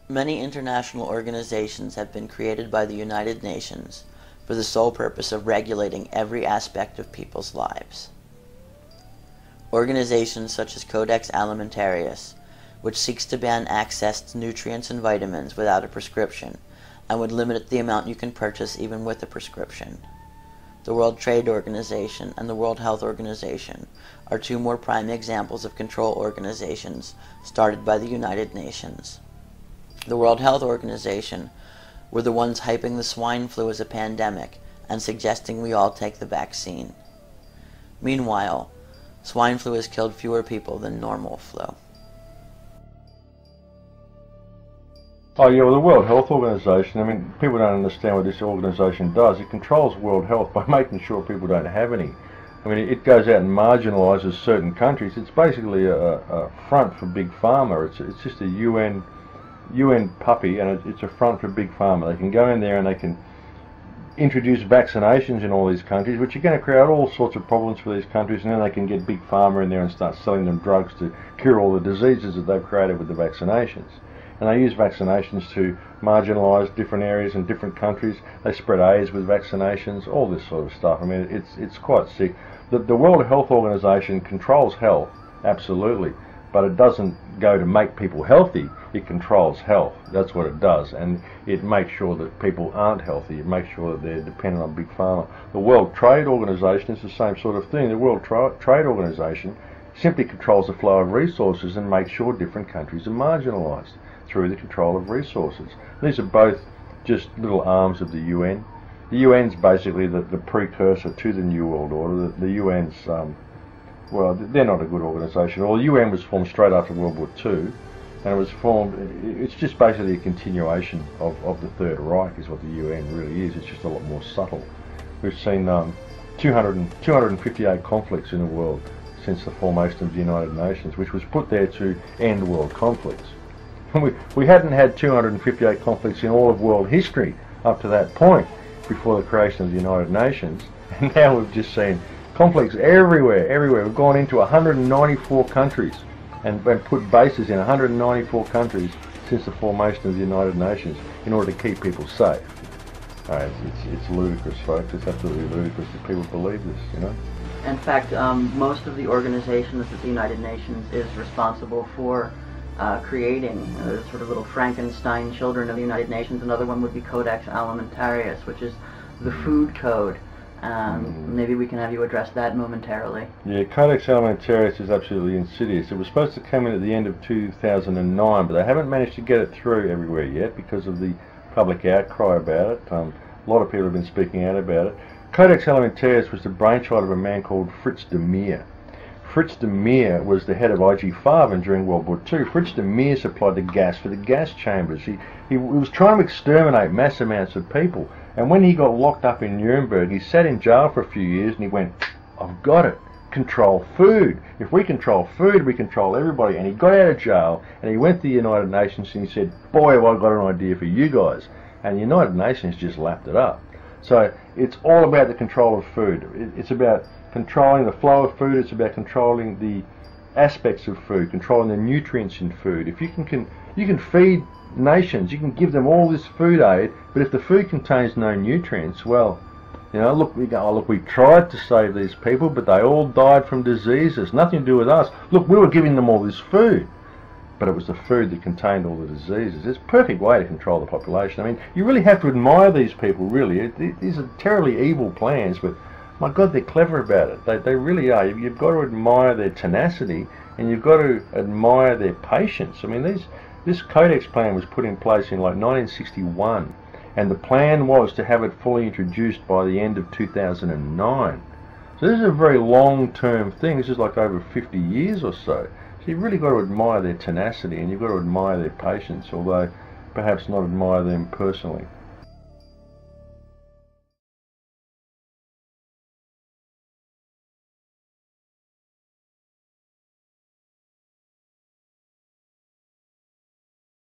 Many international organizations have been created by the United Nations for the sole purpose of regulating every aspect of people's lives. Organizations such as Codex Alimentarius, which seeks to ban access to nutrients and vitamins without a prescription, and would limit the amount you can purchase even with a prescription. The World Trade Organization and the World Health Organization are two more prime examples of control organizations started by the United Nations. The World Health Organization were the ones hyping the swine flu as a pandemic and suggesting we all take the vaccine. Meanwhile, swine flu has killed fewer people than normal flu. Oh yeah, well the World Health Organization, I mean, people don't understand what this organization does. It controls world health by making sure people don't have any. I mean, it goes out and marginalises certain countries. It's basically a front for Big Pharma. It's just a UN puppy, and it's a front for Big Pharma. They can go in there and they can introduce vaccinations in all these countries, which are going to create all sorts of problems for these countries, and then they can get Big Pharma in there and start selling them drugs to cure all the diseases that they've created with the vaccinations. And they use vaccinations to marginalise different areas in different countries. They spread AIDS with vaccinations, all this sort of stuff. I mean, it's quite sick. The World Health Organization controls health, absolutely, but it doesn't go to make people healthy. It controls health. That's what it does, and it makes sure that people aren't healthy. It makes sure that they're dependent on Big Pharma. The World Trade Organization is the same sort of thing. The World Trade Organization simply controls the flow of resources and makes sure different countries are marginalised through the control of resources. These are both just little arms of the UN. The UN's basically the precursor to the New World Order. The UN's, well, they're not a good organisation. Well, the UN was formed straight after World War II, and it was formed, it's just basically a continuation of the Third Reich is what the UN really is. It's just a lot more subtle. We've seen 258 conflicts in the world since the formation of the United Nations, which was put there to end world conflicts. We hadn't had 258 conflicts in all of world history up to that point before the creation of the United Nations, and now we've just seen conflicts everywhere. We've gone into 194 countries and put bases in 194 countries since the formation of the United Nations in order to keep people safe. It's ludicrous, folks. It's absolutely ludicrous that people believe this, you know. In fact, most of the organizations that the United Nations is responsible for creating sort of little Frankenstein children of the United Nations. Another one would be Codex Alimentarius, which is the food code. Maybe we can have you address that momentarily. Yeah, Codex Alimentarius is absolutely insidious. It was supposed to come in at the end of 2009, but they haven't managed to get it through everywhere yet because of the public outcry about it. A lot of people have been speaking out about it. Codex Alimentarius was the brainchild of a man called Fritz de Meer. Fritz de Meer was the head of IG Farben during World War II. Fritz de Meer supplied the gas for the gas chambers. He was trying to exterminate mass amounts of people. And when he got locked up in Nuremberg, he sat in jail for a few years and he went, I've got it. Control food. If we control food, we control everybody. And he got out of jail and he went to the United Nations and he said, boy, have I got an idea for you guys. And the United Nations just lapped it up. So it's all about the control of food. It's about controlling the flow of food. It's about controlling the aspects of food, controlling the nutrients in food. If you can feed nations, you can give them all this food aid, but if the food contains no nutrients, well, you know, look, we go, oh, look, we tried to save these people, but they all died from diseases. Nothing to do with us. Look, we were giving them all this food, but it was the food that contained all the diseases. It's a perfect way to control the population. I mean, you really have to admire these people, really. These are terribly evil plans, but my God, they're clever about it. They really are. You've got to admire their tenacity, and you've got to admire their patience. I mean, this Codex plan was put in place in like 1961, and the plan was to have it fully introduced by the end of 2009. So this is a very long-term thing. This is like over 50 years or so. So you've really got to admire their tenacity, and you've got to admire their patience, although perhaps not admire them personally.